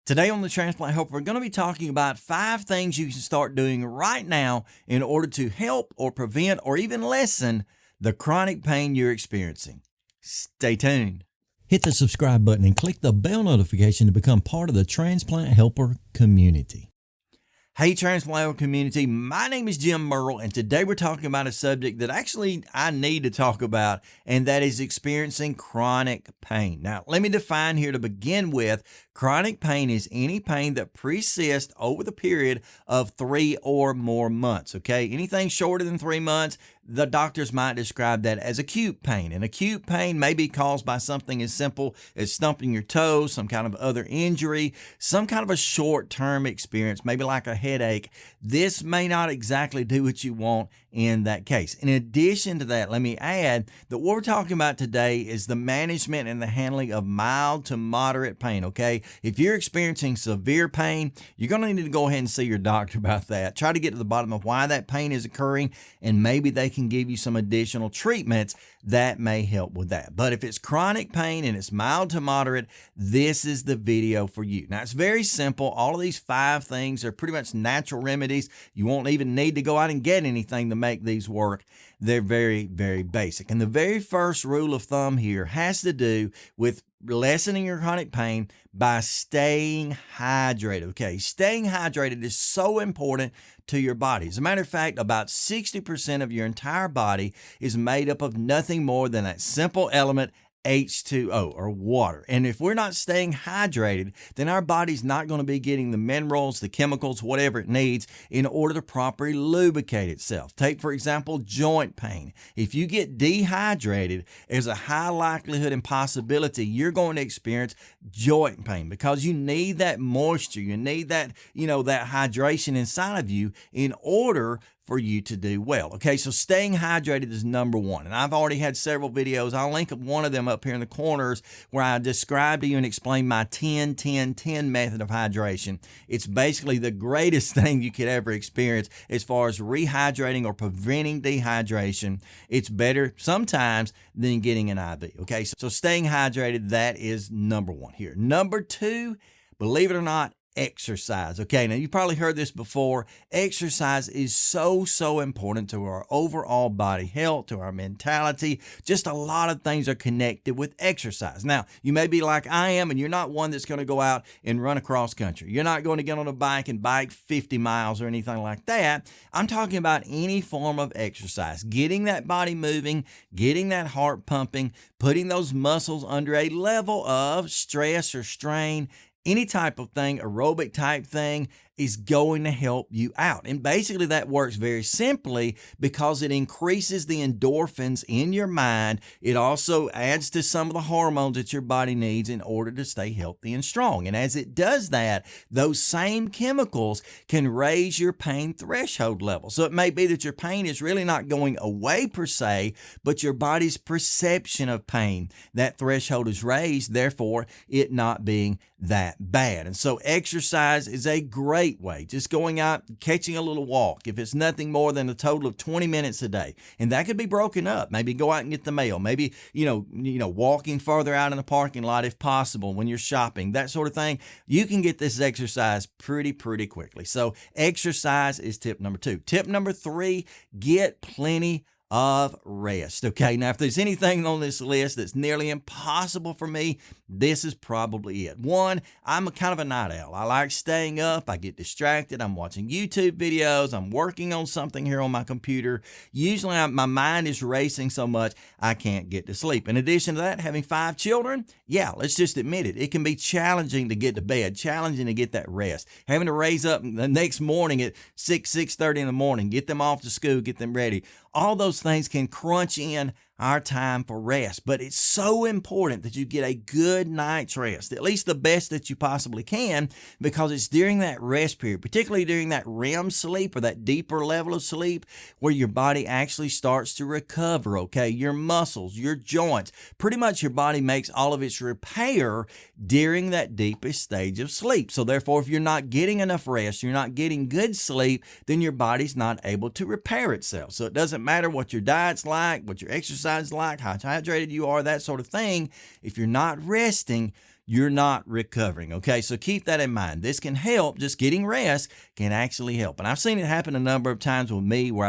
Today on the Transplant Helper, we're going to be talking about 5 things you can start doing right now in order to help or prevent or even lessen the chronic pain you're experiencing. Stay tuned. Hit the subscribe button and click the bell notification to become part of the Transplant Helper community. Hey Transplant Helper community, my name is Jim Merle, and today we're talking about a subject that actually I need to talk about, and that is experiencing chronic pain. Now, let me define here to begin with. Chronic pain is any pain that persists over the period of 3 or more months, okay? Anything shorter than 3 months, the doctors might describe that as acute pain. And acute pain may be caused by something as simple as stumping your toe, some kind of other injury, some kind of a short-term experience, maybe like a headache. This may not exactly do what you want in that case. In addition to that, let me add that what we're talking about today is the management and the handling of mild to moderate pain, okay? If you're experiencing severe pain, you're going to need to go ahead and see your doctor about that. Try to get to the bottom of why that pain is occurring, and maybe they can give you some additional treatments that may help with that. But if it's chronic pain and it's mild to moderate, this is the video for you. Now, it's very simple. All of these 5 things are pretty much natural remedies. You won't even need to go out and get anything to make these work. They're very, very basic. And the very first rule of thumb here has to do with lessening your chronic pain by staying hydrated. Okay, staying hydrated is so important to your body. As a matter of fact, about 60% of your entire body is made up of nothing more than that simple element H2O, or water. And if we're not staying hydrated, then our body's not going to be getting the minerals, the chemicals, whatever it needs in order to properly lubricate itself. Take, for example, joint pain. If you get dehydrated, there's a high likelihood and possibility you're going to experience joint pain because you need that moisture. You need that, that hydration inside of you in order for you to do well. Okay, so staying hydrated is number 1. And I've already had several videos. I'll link one of them up here in the corners where I describe to you and explain my 10-10-10 method of hydration. It's basically the greatest thing you could ever experience as far as rehydrating or preventing dehydration. It's better sometimes than getting an IV. Okay, so staying hydrated, that is number 1 here. Number 2, believe it or not, exercise. Okay, now you probably heard this before. Exercise is so important to our overall body health, to our mentality. Just a lot of things are connected with exercise. Now, you may be like I am, and you're not one that's going to go out and run across country. You're not going to get on a bike and bike 50 miles or anything like that. I'm talking about any form of exercise, getting that body moving, getting that heart pumping, putting those muscles under a level of stress or strain. Any type of thing, aerobic type thing, is going to help you out. And basically that works very simply because it increases the endorphins in your mind. It also adds to some of the hormones that your body needs in order to stay healthy and strong. And as it does that, those same chemicals can raise your pain threshold level. So it may be that your pain is really not going away per se, but your body's perception of pain, that threshold is raised, therefore it not being that bad. And so exercise is a great way. Just going out, catching a little walk, if it's nothing more than a total of 20 minutes a day. And that could be broken up. Maybe go out and get the mail. Maybe, walking further out in the parking lot if possible when you're shopping, that sort of thing. You can get this exercise pretty quickly. So exercise is tip number 2. Tip number 3, get plenty of rest. Okay, now if there's anything on this list that's nearly impossible for me, this is probably it. 1, I'm a kind of a night owl. I like staying up. I get distracted. I'm watching YouTube videos. I'm working on something here on my computer. Usually my mind is racing so much I can't get to sleep. In addition to that, having 5 children, yeah, let's just admit it. It can be challenging to get to bed, challenging to get that rest. Having to raise up the next morning at 6:30 in the morning, get them off to school, get them ready. All those things can crunch in our time for rest, but it's so important that you get a good night's rest, at least the best that you possibly can, because it's during that rest period, particularly during that REM sleep or that deeper level of sleep, where your body actually starts to recover, okay? Your muscles, your joints, pretty much your body makes all of its repair during that deepest stage of sleep. So therefore, if you're not getting enough rest, you're not getting good sleep, then your body's not able to repair itself. So it doesn't matter what your diet's like, what your exercise like, how hydrated you are, that sort of thing. If you're not resting, you're not recovering. Okay, so keep that in mind. This can help. Just getting rest can actually help. And I've seen it happen a number of times with me where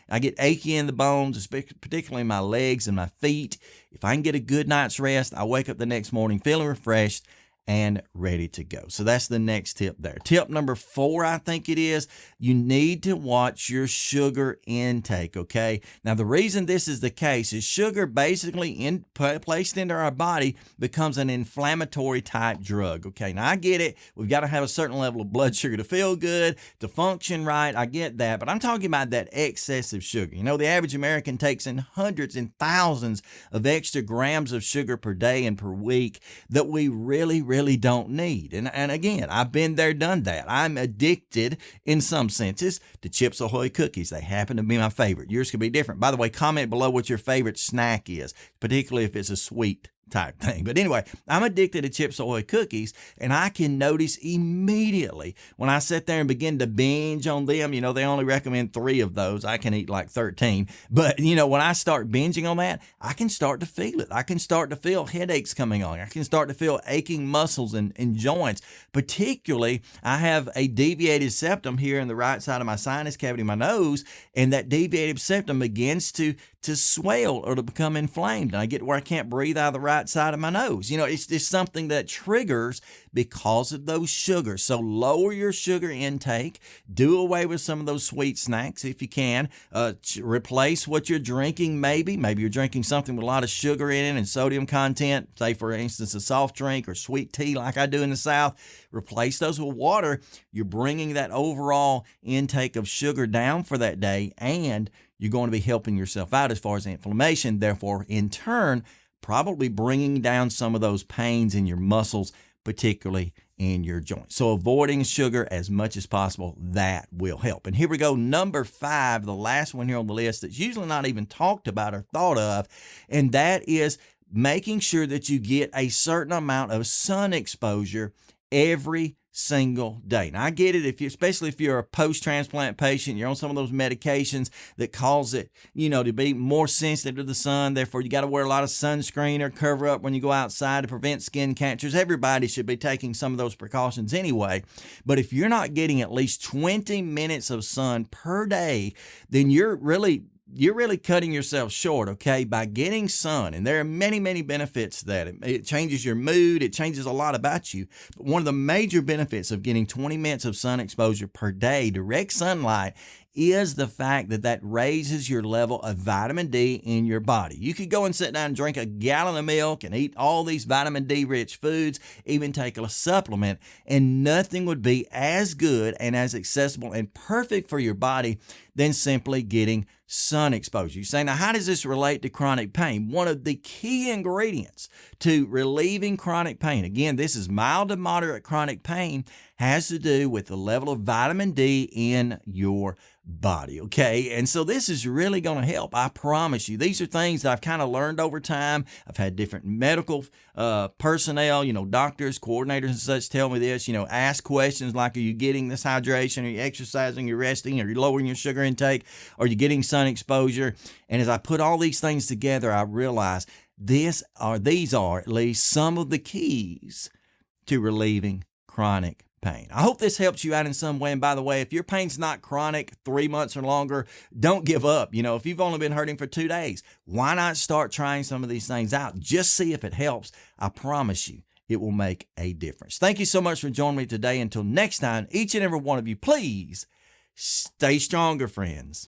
I get achy in the bones, particularly my legs and my feet. If I can get a good night's rest, I wake up the next morning feeling refreshed and ready to go. So that's the next tip there. Tip number 4, I think it is, you need to watch your sugar intake, okay? Now, the reason this is the case is sugar basically placed into our body becomes an inflammatory type drug, okay? Now, I get it. We've got to have a certain level of blood sugar to feel good, to function right. I get that, but I'm talking about that excessive sugar. You know, the average American takes in hundreds and thousands of extra grams of sugar per day and per week that we really don't need. And again, I've been there, done that. I'm addicted in some senses to Chips Ahoy cookies. They happen to be my favorite. Yours could be different. By the way, comment below what your favorite snack is, particularly if it's a sweet type thing. But anyway, I'm addicted to Chips Ahoy cookies, and I can notice immediately when I sit there and begin to binge on them. You know, they only recommend 3 of those. I can eat like 13. But, you know, when I start binging on that, I can start to feel it. I can start to feel headaches coming on. I can start to feel aching muscles and joints. Particularly, I have a deviated septum here in the right side of my sinus cavity, my nose, and that deviated septum begins to swell or to become inflamed. And I get where I can't breathe out of the right side of my nose. You know, it's just something that triggers because of those sugars. So lower your sugar intake. Do away with some of those sweet snacks if you can. Replace what you're drinking maybe. Maybe you're drinking something with a lot of sugar in it and sodium content, say for instance a soft drink or sweet tea like I do in the South. Replace those with water. You're bringing that overall intake of sugar down for that day, and you're going to be helping yourself out as far as inflammation, therefore, in turn, probably bringing down some of those pains in your muscles, particularly in your joints. So avoiding sugar as much as possible, that will help. And here we go, number 5, the last one here on the list that's usually not even talked about or thought of, and that is making sure that you get a certain amount of sun exposure every single day. Now, I get it, especially if you're a post-transplant patient, you're on some of those medications that cause it, you know, to be more sensitive to the sun. Therefore, you got to wear a lot of sunscreen or cover up when you go outside to prevent skin cancers. Everybody should be taking some of those precautions anyway. But if you're not getting at least 20 minutes of sun per day, then you're really cutting yourself short, okay, by getting sun. And there are many benefits to that. It changes your mood. It changes a lot about you. But one of the major benefits of getting 20 minutes of sun exposure per day, direct sunlight, is the fact that raises your level of vitamin D in your body. You could go and sit down and drink a gallon of milk and eat all these vitamin D rich foods, even take a supplement, and nothing would be as good and as accessible and perfect for your body than simply getting sun exposure. You say, now how does this relate to chronic pain? One of the key ingredients to relieving chronic pain, again, this is mild to moderate chronic pain, has to do with the level of vitamin D in your body, okay? And so this is really going to help, I promise you. These are things that I've kind of learned over time. I've had different medical personnel, you know, doctors, coordinators and such tell me this, you know, ask questions like, are you getting this hydration? Are you exercising? Are you resting? Are you lowering your sugar intake? Are you getting sun exposure? And as I put all these things together, I realize these are at least some of the keys to relieving chronic pain. I hope this helps you out in some way. And by the way, if your pain's not chronic, 3 months or longer, don't give up. You know, if you've only been hurting for 2 days, why not start trying some of these things out? Just see if it helps. I promise you, it will make a difference. Thank you so much for joining me today. Until next time, each and every one of you, please stay stronger, friends.